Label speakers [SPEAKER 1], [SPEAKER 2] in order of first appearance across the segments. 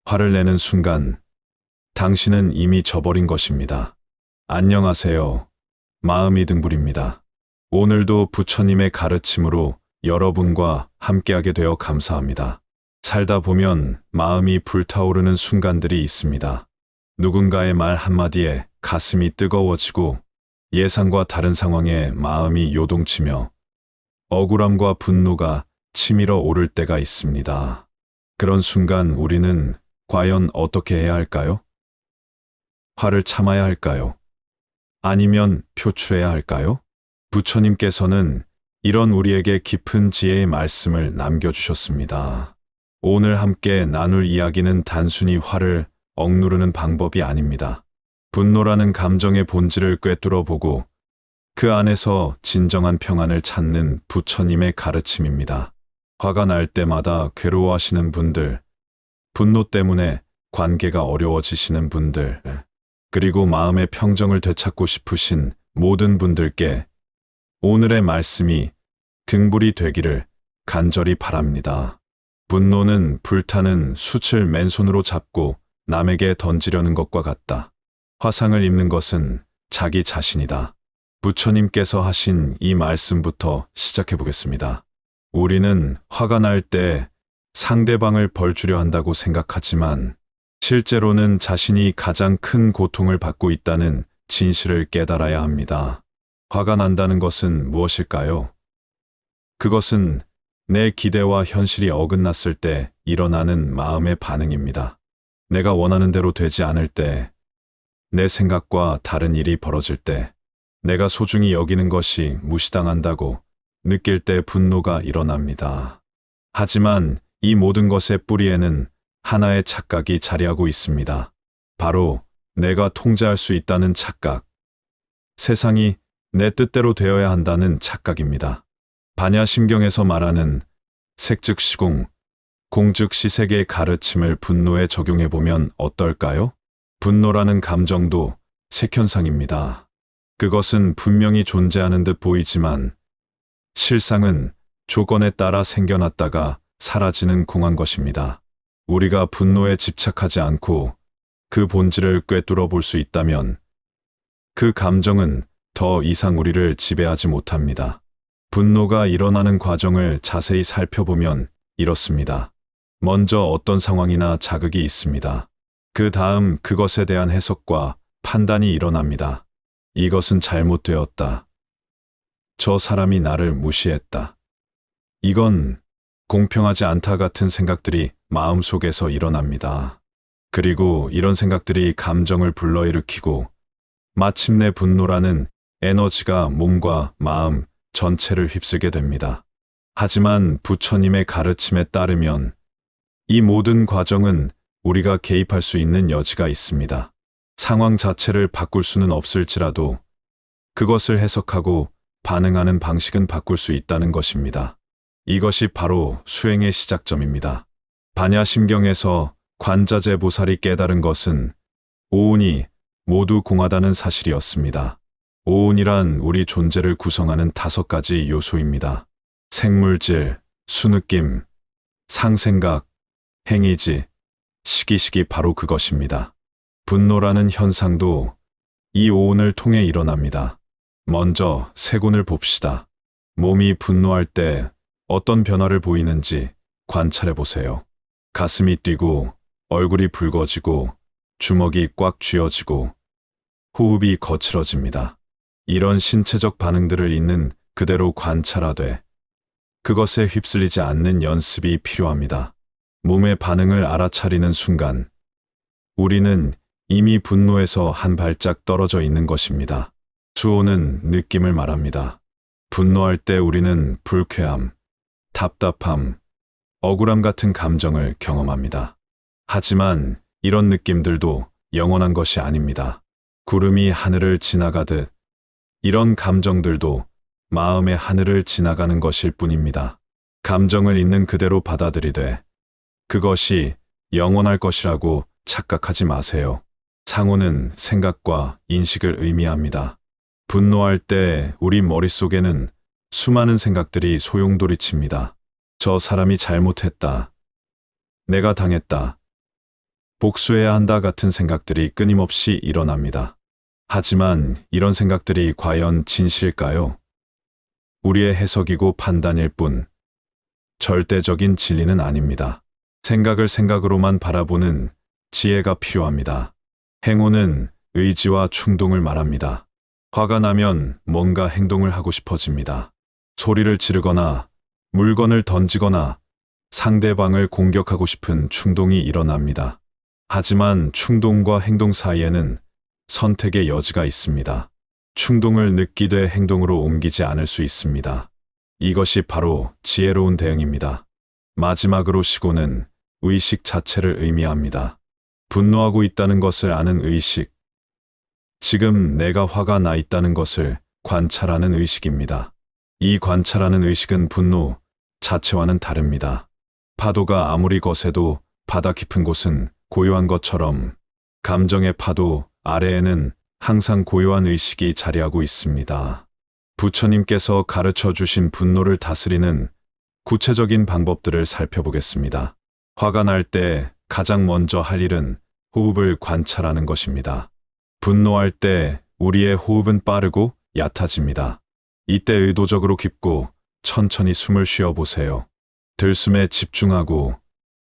[SPEAKER 1] 화를 내는 순간 당신은 이미 져버린 것입니다. 안녕하세요. 마음이 등불입니다. 오늘도 부처님의 가르침으로 여러분과 함께하게 되어 감사합니다. 살다 보면 마음이 불타오르는 순간들이 있습니다. 누군가의 말 한마디에 가슴이 뜨거워지고 예상과 다른 상황에 마음이 요동치며 억울함과 분노가 치밀어 오를 때가 있습니다. 그런 순간 우리는 과연 어떻게 해야 할까요? 화를 참아야 할까요? 아니면 표출해야 할까요? 부처님께서는 이런 우리에게 깊은 지혜의 말씀을 남겨주셨습니다. 오늘 함께 나눌 이야기는 단순히 화를 억누르는 방법이 아닙니다. 분노라는 감정의 본질을 꿰뚫어 보고 그 안에서 진정한 평안을 찾는 부처님의 가르침입니다. 화가 날 때마다 괴로워하시는 분들, 분노 때문에 관계가 어려워지시는 분들, 그리고 마음의 평정을 되찾고 싶으신 모든 분들께 오늘의 말씀이 등불이 되기를 간절히 바랍니다. 분노는 불타는 숯을 맨손으로 잡고 남에게 던지려는 것과 같다. 화상을 입는 것은 자기 자신이다. 부처님께서 하신 이 말씀부터 시작해 보겠습니다. 우리는 화가 날 때 상대방을 벌주려 한다고 생각하지만 실제로는 자신이 가장 큰 고통을 받고 있다는 진실을 깨달아야 합니다. 화가 난다는 것은 무엇일까요? 그것은 내 기대와 현실이 어긋났을 때 일어나는 마음의 반응입니다. 내가 원하는 대로 되지 않을 때, 내 생각과 다른 일이 벌어질 때, 내가 소중히 여기는 것이 무시당한다고 느낄 때 분노가 일어납니다. 하지만 이 모든 것의 뿌리에는 하나의 착각이 자리하고 있습니다. 바로 내가 통제할 수 있다는 착각. 세상이 내 뜻대로 되어야 한다는 착각입니다. 반야심경에서 말하는 색즉시공, 공즉시색의 가르침을 분노에 적용해보면 어떨까요? 분노라는 감정도 색현상입니다. 그것은 분명히 존재하는 듯 보이지만 실상은 조건에 따라 생겨났다가 사라지는 공한 것입니다. 우리가 분노에 집착하지 않고 그 본질을 꿰뚫어 볼 수 있다면 그 감정은 더 이상 우리를 지배하지 못합니다. 분노가 일어나는 과정을 자세히 살펴보면 이렇습니다. 먼저 어떤 상황이나 자극이 있습니다. 그 다음 그것에 대한 해석과 판단이 일어납니다. 이것은 잘못되었다. 저 사람이 나를 무시했다. 이건 공평하지 않다 같은 생각들이 마음속에서 일어납니다. 그리고 이런 생각들이 감정을 불러일으키고 마침내 분노라는 에너지가 몸과 마음 전체를 휩쓸게 됩니다. 하지만 부처님의 가르침에 따르면 이 모든 과정은 우리가 개입할 수 있는 여지가 있습니다. 상황 자체를 바꿀 수는 없을지라도 그것을 해석하고 반응하는 방식은 바꿀 수 있다는 것입니다. 이것이 바로 수행의 시작점입니다. 반야심경에서 관자재 보살이 깨달은 것은 오운이 모두 공하다는 사실이었습니다. 오운이란 우리 존재를 구성하는 5가지 요소입니다. 생물질, 수느낌, 상생각, 행이지, 시기식이 바로 그것입니다. 분노라는 현상도 이 오운을 통해 일어납니다. 먼저 세군을 봅시다. 몸이 분노할 때 어떤 변화를 보이는지 관찰해 보세요. 가슴이 뛰고 얼굴이 붉어지고 주먹이 꽉 쥐어지고 호흡이 거칠어집니다. 이런 신체적 반응들을 있는 그대로 관찰하되 그것에 휩쓸리지 않는 연습이 필요합니다. 몸의 반응을 알아차리는 순간 우리는 이미 분노에서 한 발짝 떨어져 있는 것입니다. 수호는 느낌을 말합니다. 분노할 때 우리는 불쾌함, 답답함, 억울함 같은 감정을 경험합니다. 하지만 이런 느낌들도 영원한 것이 아닙니다. 구름이 하늘을 지나가듯 이런 감정들도 마음의 하늘을 지나가는 것일 뿐입니다. 감정을 있는 그대로 받아들이되 그것이 영원할 것이라고 착각하지 마세요. 상호는 생각과 인식을 의미합니다. 분노할 때 우리 머릿속에는 수많은 생각들이 소용돌이칩니다. 저 사람이 잘못했다. 내가 당했다. 복수해야 한다 같은 생각들이 끊임없이 일어납니다. 하지만 이런 생각들이 과연 진실일까요? 우리의 해석이고 판단일 뿐 절대적인 진리는 아닙니다. 생각을 생각으로만 바라보는 지혜가 필요합니다. 행운은 의지와 충동을 말합니다. 화가 나면 뭔가 행동을 하고 싶어집니다. 소리를 지르거나 물건을 던지거나 상대방을 공격하고 싶은 충동이 일어납니다. 하지만 충동과 행동 사이에는 선택의 여지가 있습니다. 충동을 느끼되 행동으로 옮기지 않을 수 있습니다. 이것이 바로 지혜로운 대응입니다. 마지막으로 시고는 의식 자체를 의미합니다. 분노하고 있다는 것을 아는 의식. 지금 내가 화가 나 있다는 것을 관찰하는 의식입니다. 이 관찰하는 의식은 분노 자체와는 다릅니다. 파도가 아무리 거세도 바다 깊은 곳은 고요한 것처럼 감정의 파도 아래에는 항상 고요한 의식이 자리하고 있습니다. 부처님께서 가르쳐 주신 분노를 다스리는 구체적인 방법들을 살펴보겠습니다. 화가 날 때 가장 먼저 할 일은 호흡을 관찰하는 것입니다. 분노할 때 우리의 호흡은 빠르고 얕아집니다. 이때 의도적으로 깊고 천천히 숨을 쉬어 보세요. 들숨에 집중하고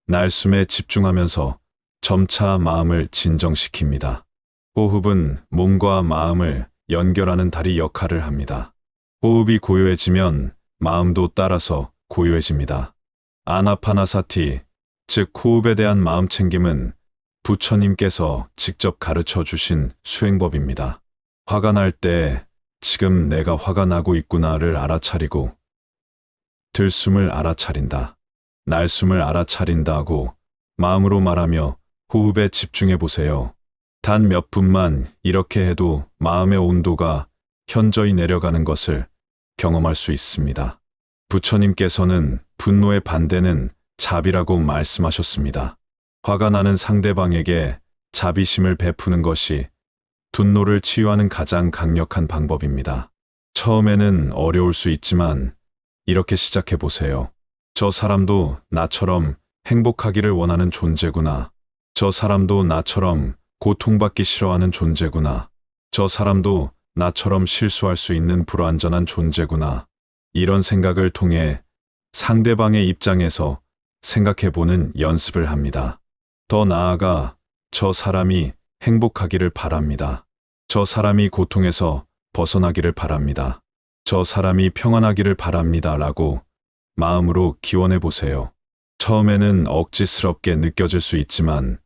[SPEAKER 1] 날숨에 집중하면서 점차 마음을 진정시킵니다. 호흡은 몸과 마음을 연결하는 다리 역할을 합니다. 호흡이 고요해지면 마음도 따라서 고요해집니다. 아나파나사티, 즉 호흡에 대한 마음 챙김은 부처님께서 직접 가르쳐 주신 수행법입니다. 화가 날 때 지금 내가 화가 나고 있구나를 알아차리고 들숨을 알아차린다. 날숨을 알아차린다 하고 마음으로 말하며 호흡에 집중해 보세요. 단 몇 분만 이렇게 해도 마음의 온도가 현저히 내려가는 것을 경험할 수 있습니다. 부처님께서는 분노의 반대는 자비라고 말씀하셨습니다. 화가 나는 상대방에게 자비심을 베푸는 것이 분노를 치유하는 가장 강력한 방법입니다. 처음에는 어려울 수 있지만 이렇게 시작해 보세요. 저 사람도 나처럼 행복하기를 원하는 존재구나. 저 사람도 나처럼 고통받기 싫어하는 존재구나. 저 사람도 나처럼 실수할 수 있는 불완전한 존재구나. 이런 생각을 통해 상대방의 입장에서 생각해보는 연습을 합니다. 더 나아가 저 사람이 행복하기를 바랍니다. 저 사람이 고통에서 벗어나기를 바랍니다. 저 사람이 평안하기를 바랍니다. 라고 마음으로 기원해 보세요. 처음에는 억지스럽게 느껴질 수 있지만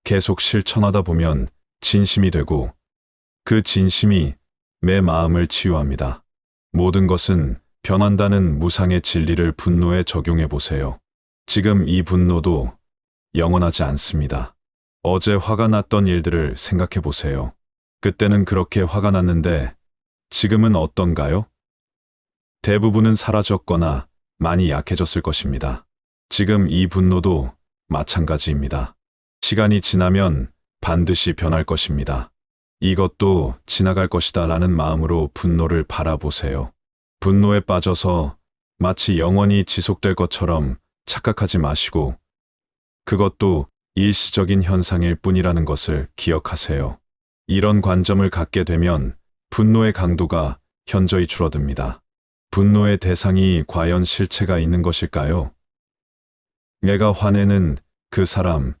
[SPEAKER 1] 계속 실천하다 보면 진심이 되고 그 진심이 내 마음을 치유합니다. 모든 것은 변한다는 무상의 진리를 분노에 적용해 보세요. 지금 이 분노도 영원하지 않습니다. 어제 화가 났던 일들을 생각해 보세요. 그때는 그렇게 화가 났는데 지금은 어떤가요? 대부분은 사라졌거나 많이 약해졌을 것입니다. 지금 이 분노도 마찬가지입니다. 시간이 지나면 반드시 변할 것입니다. 이것도 지나갈 것이다 라는 마음으로 분노를 바라보세요. 분노에 빠져서 마치 영원히 지속될 것처럼 착각하지 마시고 그것도 일시적인 현상일 뿐이라는 것을 기억하세요. 이런 관점을 갖게 되면 분노의 강도가 현저히 줄어듭니다. 분노의 대상이 과연 실체가 있는 것일까요? 내가 화내는 그 사람,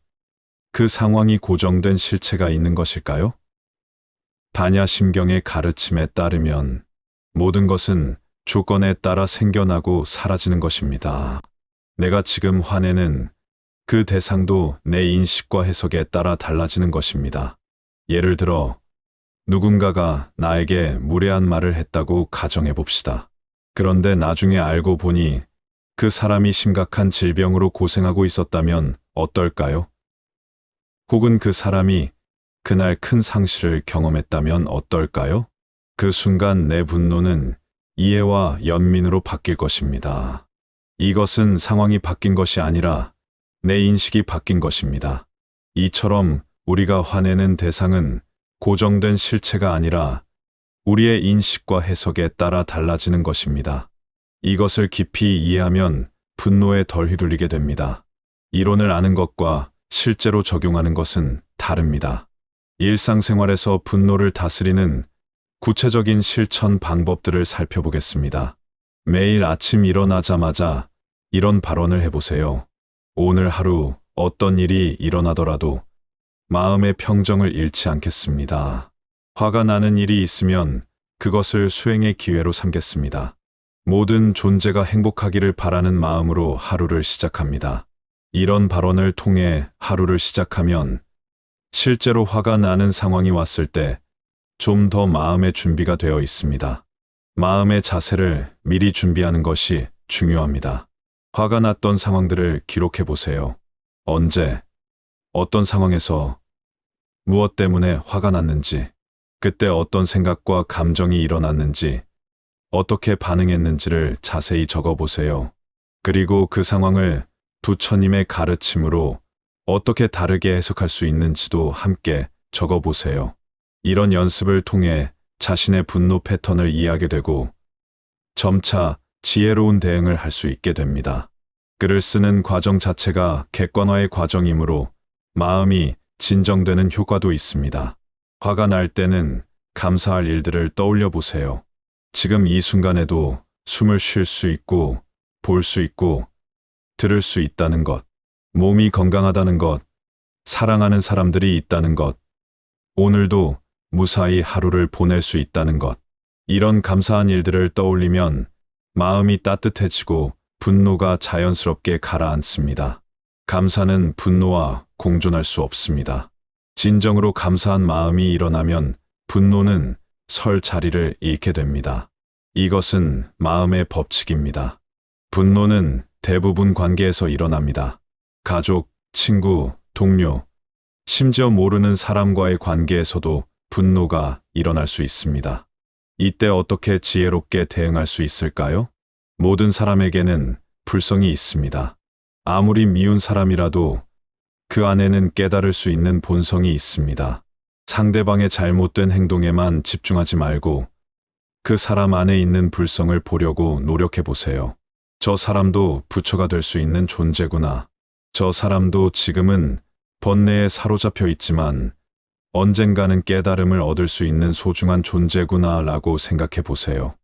[SPEAKER 1] 그 상황이 고정된 실체가 있는 것일까요? 반야심경의 가르침에 따르면 모든 것은 조건에 따라 생겨나고 사라지는 것입니다. 내가 지금 화내는 그 대상도 내 인식과 해석에 따라 달라지는 것입니다. 예를 들어 누군가가 나에게 무례한 말을 했다고 가정해 봅시다. 그런데 나중에 알고 보니 그 사람이 심각한 질병으로 고생하고 있었다면 어떨까요? 혹은 그 사람이 그날 큰 상실을 경험했다면 어떨까요? 그 순간 내 분노는 이해와 연민으로 바뀔 것입니다. 이것은 상황이 바뀐 것이 아니라 내 인식이 바뀐 것입니다. 이처럼 우리가 화내는 대상은 고정된 실체가 아니라 우리의 인식과 해석에 따라 달라지는 것입니다. 이것을 깊이 이해하면 분노에 덜 휘둘리게 됩니다. 이론을 아는 것과 실제로 적용하는 것은 다릅니다. 일상생활에서 분노를 다스리는 구체적인 실천 방법들을 살펴보겠습니다. 매일 아침 일어나자마자 이런 발언을 해보세요. 오늘 하루 어떤 일이 일어나더라도 마음의 평정을 잃지 않겠습니다. 화가 나는 일이 있으면 그것을 수행의 기회로 삼겠습니다. 모든 존재가 행복하기를 바라는 마음으로 하루를 시작합니다. 이런 발언을 통해 하루를 시작하면 실제로 화가 나는 상황이 왔을 때 좀 더 마음의 준비가 되어 있습니다. 마음의 자세를 미리 준비하는 것이 중요합니다. 화가 났던 상황들을 기록해 보세요. 언제, 어떤 상황에서, 무엇 때문에 화가 났는지, 그때 어떤 생각과 감정이 일어났는지, 어떻게 반응했는지를 자세히 적어 보세요. 그리고 그 상황을 부처님의 가르침으로 어떻게 다르게 해석할 수 있는지도 함께 적어 보세요. 이런 연습을 통해 자신의 분노 패턴을 이해하게 되고 점차 지혜로운 대응을 할 수 있게 됩니다. 글을 쓰는 과정 자체가 객관화의 과정이므로 마음이 진정되는 효과도 있습니다. 화가 날 때는 감사할 일들을 떠올려 보세요. 지금 이 순간에도 숨을 쉴 수 있고, 볼 수 있고, 들을 수 있다는 것, 몸이 건강하다는 것, 사랑하는 사람들이 있다는 것, 오늘도 무사히 하루를 보낼 수 있다는 것, 이런 감사한 일들을 떠올리면 마음이 따뜻해지고 분노가 자연스럽게 가라앉습니다. 감사는 분노와 공존할 수 없습니다. 진정으로 감사한 마음이 일어나면 분노는 설 자리를 잃게 됩니다. 이것은 마음의 법칙입니다. 분노는 대부분 관계에서 일어납니다. 가족, 친구, 동료, 심지어 모르는 사람과의 관계에서도 분노가 일어날 수 있습니다. 이때 어떻게 지혜롭게 대응할 수 있을까요? 모든 사람에게는 불성이 있습니다. 아무리 미운 사람이라도 그 안에는 깨달을 수 있는 본성이 있습니다. 상대방의 잘못된 행동에만 집중하지 말고 그 사람 안에 있는 불성을 보려고 노력해 보세요. 저 사람도 부처가 될 수 있는 존재구나. 저 사람도 지금은 번뇌에 사로잡혀 있지만 언젠가는 깨달음을 얻을 수 있는 소중한 존재구나 라고 생각해 보세요.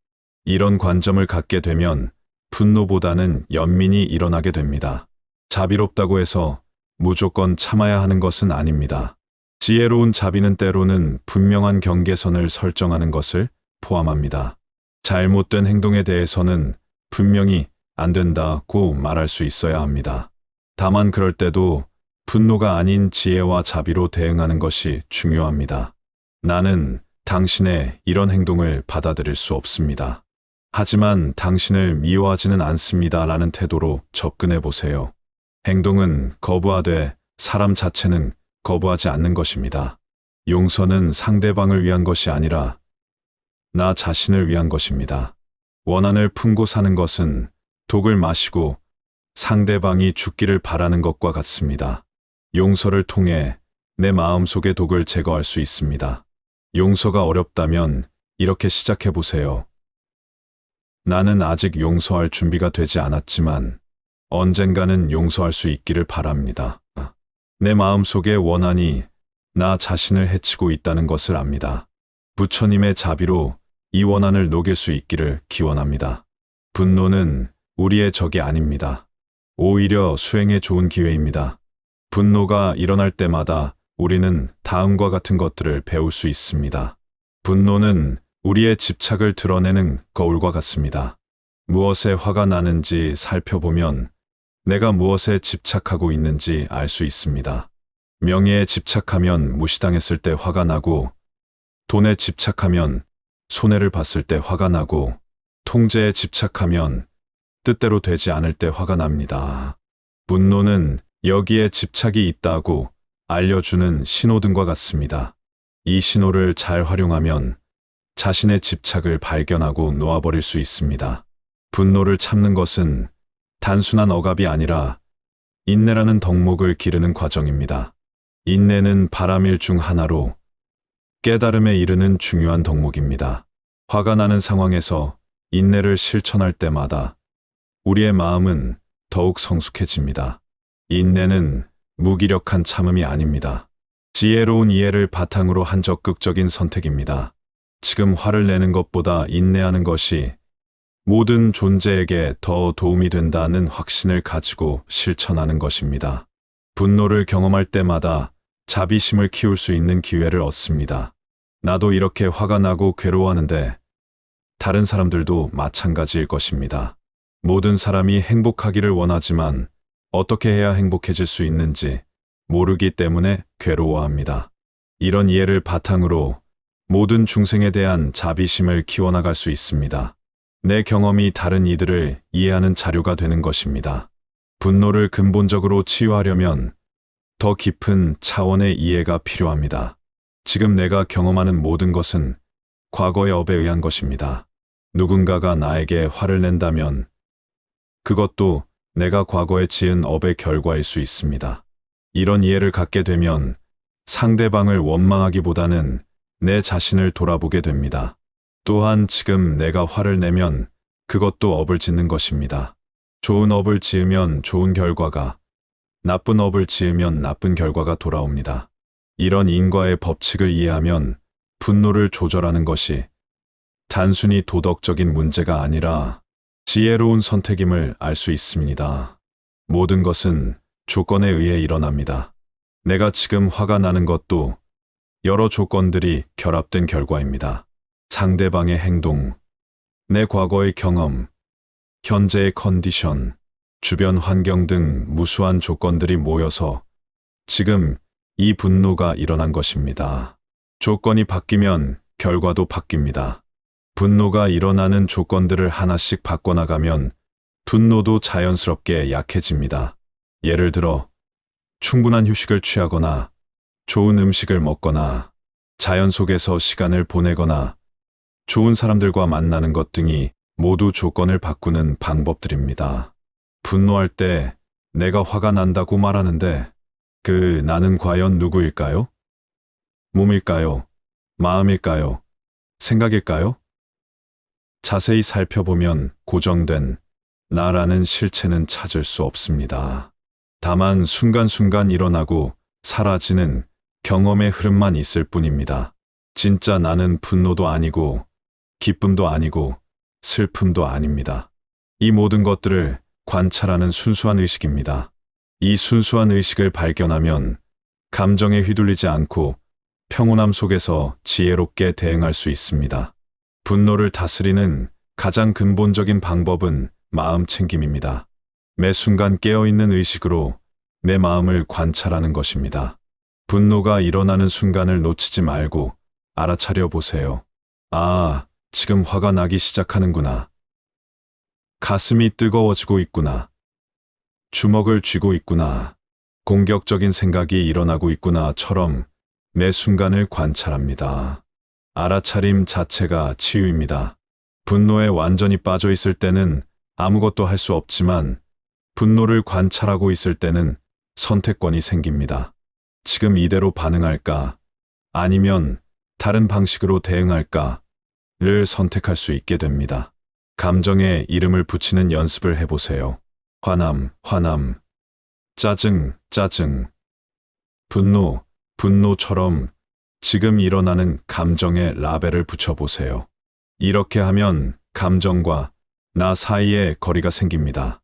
[SPEAKER 1] 이런 관점을 갖게 되면 분노보다는 연민이 일어나게 됩니다. 자비롭다고 해서 무조건 참아야 하는 것은 아닙니다. 지혜로운 자비는 때로는 분명한 경계선을 설정하는 것을 포함합니다. 잘못된 행동에 대해서는 분명히 안 된다고 말할 수 있어야 합니다. 다만 그럴 때도 분노가 아닌 지혜와 자비로 대응하는 것이 중요합니다. 나는 당신의 이런 행동을 받아들일 수 없습니다. 하지만 당신을 미워하지는 않습니다. 라는 태도로 접근해 보세요. 행동은 거부하되 사람 자체는 거부하지 않는 것입니다. 용서는 상대방을 위한 것이 아니라 나 자신을 위한 것입니다. 원한을 품고 사는 것은 독을 마시고 상대방이 죽기를 바라는 것과 같습니다. 용서를 통해 내 마음속의 독을 제거할 수 있습니다. 용서가 어렵다면 이렇게 시작해 보세요. 나는 아직 용서할 준비가 되지 않았지만 언젠가는 용서할 수 있기를 바랍니다. 내 마음속의 원한이 나 자신을 해치고 있다는 것을 압니다. 부처님의 자비로 이 원한을 녹일 수 있기를 기원합니다. 분노는 우리의 적이 아닙니다. 오히려 수행에 좋은 기회입니다. 분노가 일어날 때마다 우리는 다음과 같은 것들을 배울 수 있습니다. 분노는 우리의 집착을 드러내는 거울과 같습니다. 무엇에 화가 나는지 살펴보면 내가 무엇에 집착하고 있는지 알 수 있습니다. 명예에 집착하면 무시당했을 때 화가 나고, 돈에 집착하면 손해를 봤을 때 화가 나고, 통제에 집착하면 뜻대로 되지 않을 때 화가 납니다. 분노는 여기에 집착이 있다고 알려주는 신호등과 같습니다. 이 신호를 잘 활용하면 자신의 집착을 발견하고 놓아버릴 수 있습니다. 분노를 참는 것은 단순한 억압이 아니라 인내라는 덕목을 기르는 과정입니다. 인내는 바람일 중 하나로 깨달음에 이르는 중요한 덕목입니다. 화가 나는 상황에서 인내를 실천할 때마다 우리의 마음은 더욱 성숙해집니다. 인내는 무기력한 참음이 아닙니다. 지혜로운 이해를 바탕으로 한 적극적인 선택입니다. 지금 화를 내는 것보다 인내하는 것이 모든 존재에게 더 도움이 된다는 확신을 가지고 실천하는 것입니다. 분노를 경험할 때마다 자비심을 키울 수 있는 기회를 얻습니다. 나도 이렇게 화가 나고 괴로워하는데 다른 사람들도 마찬가지일 것입니다. 모든 사람이 행복하기를 원하지만 어떻게 해야 행복해질 수 있는지 모르기 때문에 괴로워합니다. 이런 이해를 바탕으로 모든 중생에 대한 자비심을 키워나갈 수 있습니다. 내 경험이 다른 이들을 이해하는 자료가 되는 것입니다. 분노를 근본적으로 치유하려면 더 깊은 차원의 이해가 필요합니다. 지금 내가 경험하는 모든 것은 과거의 업에 의한 것입니다. 누군가가 나에게 화를 낸다면 그것도 내가 과거에 지은 업의 결과일 수 있습니다. 이런 이해를 갖게 되면 상대방을 원망하기보다는 내 자신을 돌아보게 됩니다. 또한 지금 내가 화를 내면 그것도 업을 짓는 것입니다. 좋은 업을 지으면 좋은 결과가, 나쁜 업을 지으면 나쁜 결과가 돌아옵니다. 이런 인과의 법칙을 이해하면 분노를 조절하는 것이 단순히 도덕적인 문제가 아니라 지혜로운 선택임을 알 수 있습니다. 모든 것은 조건에 의해 일어납니다. 내가 지금 화가 나는 것도 여러 조건들이 결합된 결과입니다. 상대방의 행동, 내 과거의 경험, 현재의 컨디션, 주변 환경 등 무수한 조건들이 모여서 지금 이 분노가 일어난 것입니다. 조건이 바뀌면 결과도 바뀝니다. 분노가 일어나는 조건들을 하나씩 바꿔나가면 분노도 자연스럽게 약해집니다. 예를 들어 충분한 휴식을 취하거나 좋은 음식을 먹거나 자연 속에서 시간을 보내거나 좋은 사람들과 만나는 것 등이 모두 조건을 바꾸는 방법들입니다. 분노할 때 내가 화가 난다고 말하는데 그 나는 과연 누구일까요? 몸일까요? 마음일까요? 생각일까요? 자세히 살펴보면 고정된 나라는 실체는 찾을 수 없습니다. 다만 순간순간 일어나고 사라지는 경험의 흐름만 있을 뿐입니다. 진짜 나는 분노도 아니고 기쁨도 아니고 슬픔도 아닙니다. 이 모든 것들을 관찰하는 순수한 의식입니다. 이 순수한 의식을 발견하면 감정에 휘둘리지 않고 평온함 속에서 지혜롭게 대응할 수 있습니다. 분노를 다스리는 가장 근본적인 방법은 마음 챙김입니다. 매 순간 깨어있는 의식으로 내 마음을 관찰하는 것입니다. 분노가 일어나는 순간을 놓치지 말고 알아차려 보세요. 아, 지금 화가 나기 시작하는구나. 가슴이 뜨거워지고 있구나. 주먹을 쥐고 있구나. 공격적인 생각이 일어나고 있구나처럼 매 순간을 관찰합니다. 알아차림 자체가 치유입니다. 분노에 완전히 빠져 있을 때는 아무것도 할 수 없지만 분노를 관찰하고 있을 때는 선택권이 생깁니다. 지금 이대로 반응할까? 아니면 다른 방식으로 대응할까?를 선택할 수 있게 됩니다. 감정에 이름을 붙이는 연습을 해보세요. 화남, 화남, 짜증, 짜증, 분노, 분노처럼 지금 일어나는 감정에 라벨을 붙여보세요. 이렇게 하면 감정과 나 사이에 거리가 생깁니다.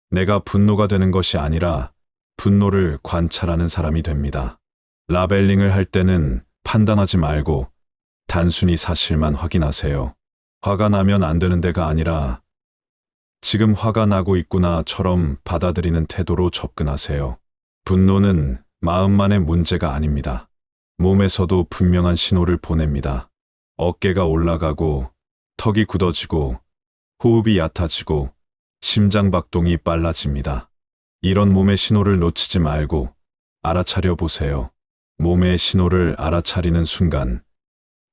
[SPEAKER 1] 내가 분노가 되는 것이 아니라 분노를 관찰하는 사람이 됩니다. 라벨링을 할 때는 판단하지 말고 단순히 사실만 확인하세요. 화가 나면 안 되는 데가 아니라 지금 화가 나고 있구나처럼 받아들이는 태도로 접근하세요. 분노는 마음만의 문제가 아닙니다. 몸에서도 분명한 신호를 보냅니다. 어깨가 올라가고 턱이 굳어지고 호흡이 얕아지고 심장박동이 빨라집니다. 이런 몸의 신호를 놓치지 말고 알아차려 보세요. 몸의 신호를 알아차리는 순간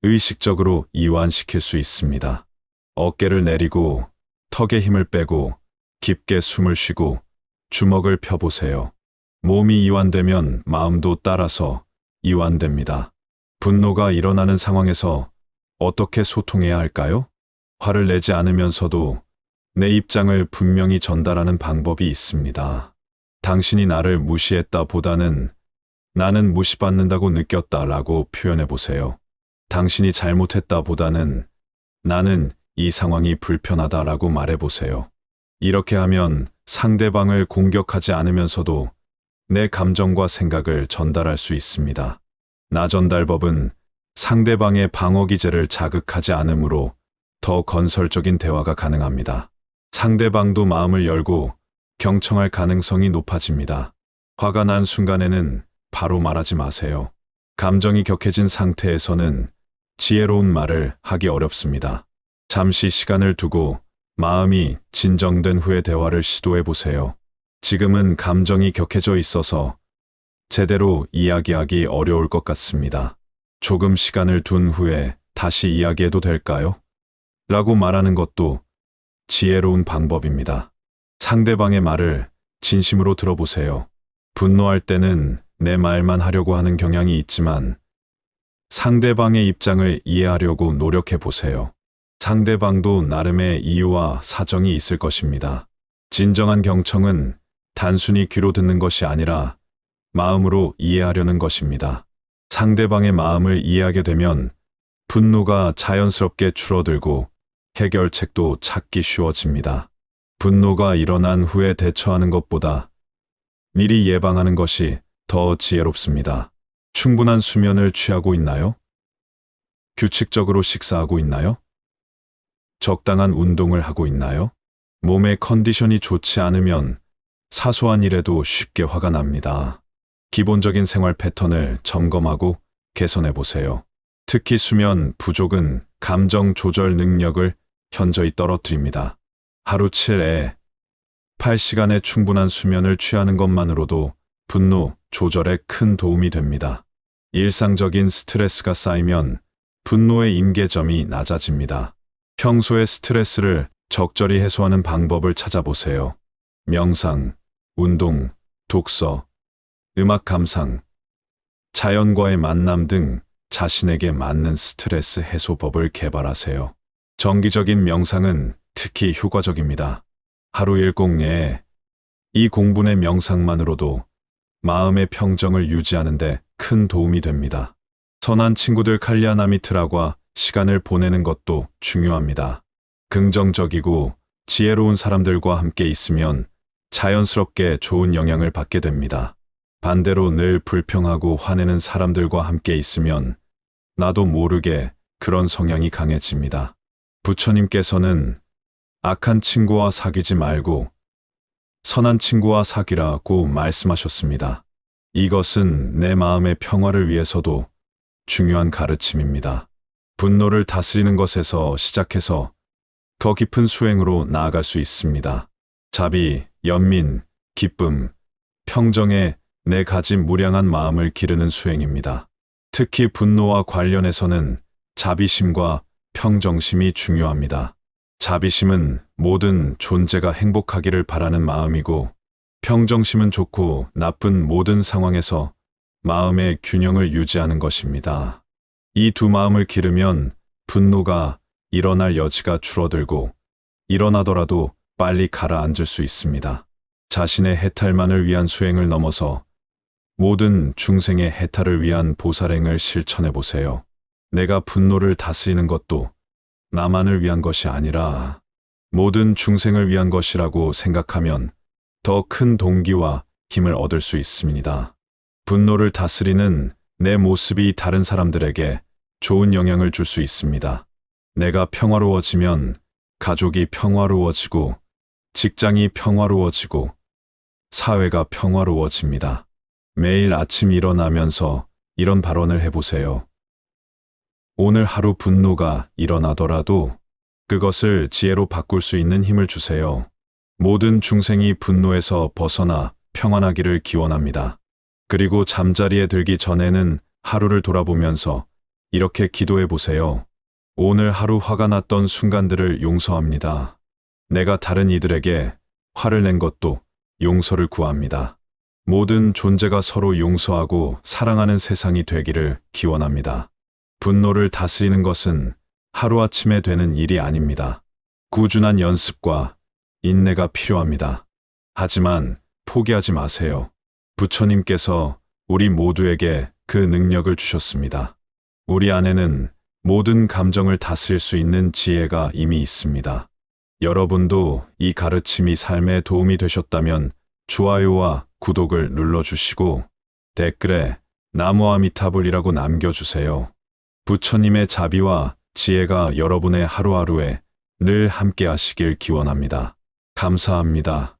[SPEAKER 1] 의식적으로 이완시킬 수 있습니다. 어깨를 내리고 턱에 힘을 빼고 깊게 숨을 쉬고 주먹을 펴보세요. 몸이 이완되면 마음도 따라서 이완됩니다. 분노가 일어나는 상황에서 어떻게 소통해야 할까요? 화를 내지 않으면서도 내 입장을 분명히 전달하는 방법이 있습니다. 당신이 나를 무시했다 보다는 나는 무시받는다고 느꼈다라고 표현해 보세요. 당신이 잘못했다 보다는 나는 이 상황이 불편하다라고 말해 보세요. 이렇게 하면 상대방을 공격하지 않으면서도 내 감정과 생각을 전달할 수 있습니다. 나 전달법은 상대방의 방어 기제를 자극하지 않으므로 더 건설적인 대화가 가능합니다. 상대방도 마음을 열고 경청할 가능성이 높아집니다. 화가 난 순간에는 바로 말하지 마세요. 감정이 격해진 상태에서는 지혜로운 말을 하기 어렵습니다. 잠시 시간을 두고 마음이 진정된 후에 대화를 시도해 보세요. 지금은 감정이 격해져 있어서 제대로 이야기하기 어려울 것 같습니다. 조금 시간을 둔 후에 다시 이야기해도 될까요? 라고 말하는 것도 지혜로운 방법입니다. 상대방의 말을 진심으로 들어보세요. 분노할 때는 내 말만 하려고 하는 경향이 있지만 상대방의 입장을 이해하려고 노력해 보세요. 상대방도 나름의 이유와 사정이 있을 것입니다. 진정한 경청은 단순히 귀로 듣는 것이 아니라 마음으로 이해하려는 것입니다. 상대방의 마음을 이해하게 되면 분노가 자연스럽게 줄어들고 해결책도 찾기 쉬워집니다. 분노가 일어난 후에 대처하는 것보다 미리 예방하는 것이 더 지혜롭습니다. 충분한 수면을 취하고 있나요? 규칙적으로 식사하고 있나요? 적당한 운동을 하고 있나요? 몸의 컨디션이 좋지 않으면 사소한 일에도 쉽게 화가 납니다. 기본적인 생활 패턴을 점검하고 개선해 보세요. 특히 수면 부족은 감정 조절 능력을 현저히 떨어뜨립니다. 하루 7에 8시간의 충분한 수면을 취하는 것만으로도 분노 조절에 큰 도움이 됩니다. 일상적인 스트레스가 쌓이면 분노의 임계점이 낮아집니다. 평소에 스트레스를 적절히 해소하는 방법을 찾아보세요. 명상, 운동, 독서, 음악 감상, 자연과의 만남 등 자신에게 맞는 스트레스 해소법을 개발하세요. 정기적인 명상은 특히 효과적입니다. 하루 1곡 내에 이 공분의 명상만으로도 마음의 평정을 유지하는 데 큰 도움이 됩니다. 선한 친구들 칼리아나미트라와 시간을 보내는 것도 중요합니다. 긍정적이고 지혜로운 사람들과 함께 있으면 자연스럽게 좋은 영향을 받게 됩니다. 반대로 늘 불평하고 화내는 사람들과 함께 있으면 나도 모르게 그런 성향이 강해집니다. 부처님께서는 악한 친구와 사귀지 말고 선한 친구와 사귀라고 말씀하셨습니다. 이것은 내 마음의 평화를 위해서도 중요한 가르침입니다. 분노를 다스리는 것에서 시작해서 더 깊은 수행으로 나아갈 수 있습니다. 자비, 연민, 기쁨, 평정에 네 가지 무량한 마음을 기르는 수행입니다. 특히 분노와 관련해서는 자비심과 평정심이 중요합니다. 자비심은 모든 존재가 행복하기를 바라는 마음이고, 평정심은 좋고 나쁜 모든 상황에서 마음의 균형을 유지하는 것입니다. 이 두 마음을 기르면 분노가 일어날 여지가 줄어들고 일어나더라도 빨리 가라앉을 수 있습니다. 자신의 해탈만을 위한 수행을 넘어서 모든 중생의 해탈을 위한 보살행을 실천해 보세요. 내가 분노를 다스리는 것도 나만을 위한 것이 아니라 모든 중생을 위한 것이라고 생각하면 더 큰 동기와 힘을 얻을 수 있습니다. 분노를 다스리는 내 모습이 다른 사람들에게 좋은 영향을 줄 수 있습니다. 내가 평화로워지면 가족이 평화로워지고 직장이 평화로워지고 사회가 평화로워집니다. 매일 아침 일어나면서 이런 발언을 해보세요. 오늘 하루 분노가 일어나더라도 그것을 지혜로 바꿀 수 있는 힘을 주세요. 모든 중생이 분노에서 벗어나 평안하기를 기원합니다. 그리고 잠자리에 들기 전에는 하루를 돌아보면서 이렇게 기도해 보세요. 오늘 하루 화가 났던 순간들을 용서합니다. 내가 다른 이들에게 화를 낸 것도 용서를 구합니다. 모든 존재가 서로 용서하고 사랑하는 세상이 되기를 기원합니다. 분노를 다스리는 것은 하루아침에 되는 일이 아닙니다. 꾸준한 연습과 인내가 필요합니다. 하지만 포기하지 마세요. 부처님께서 우리 모두에게 그 능력을 주셨습니다. 우리 안에는 모든 감정을 다스릴 수 있는 지혜가 이미 있습니다. 여러분도 이 가르침이 삶에 도움이 되셨다면 좋아요와 구독을 눌러주시고 댓글에 나무아미타불이라고 남겨주세요. 부처님의 자비와 지혜가 여러분의 하루하루에 늘 함께 하시길 기원합니다. 감사합니다.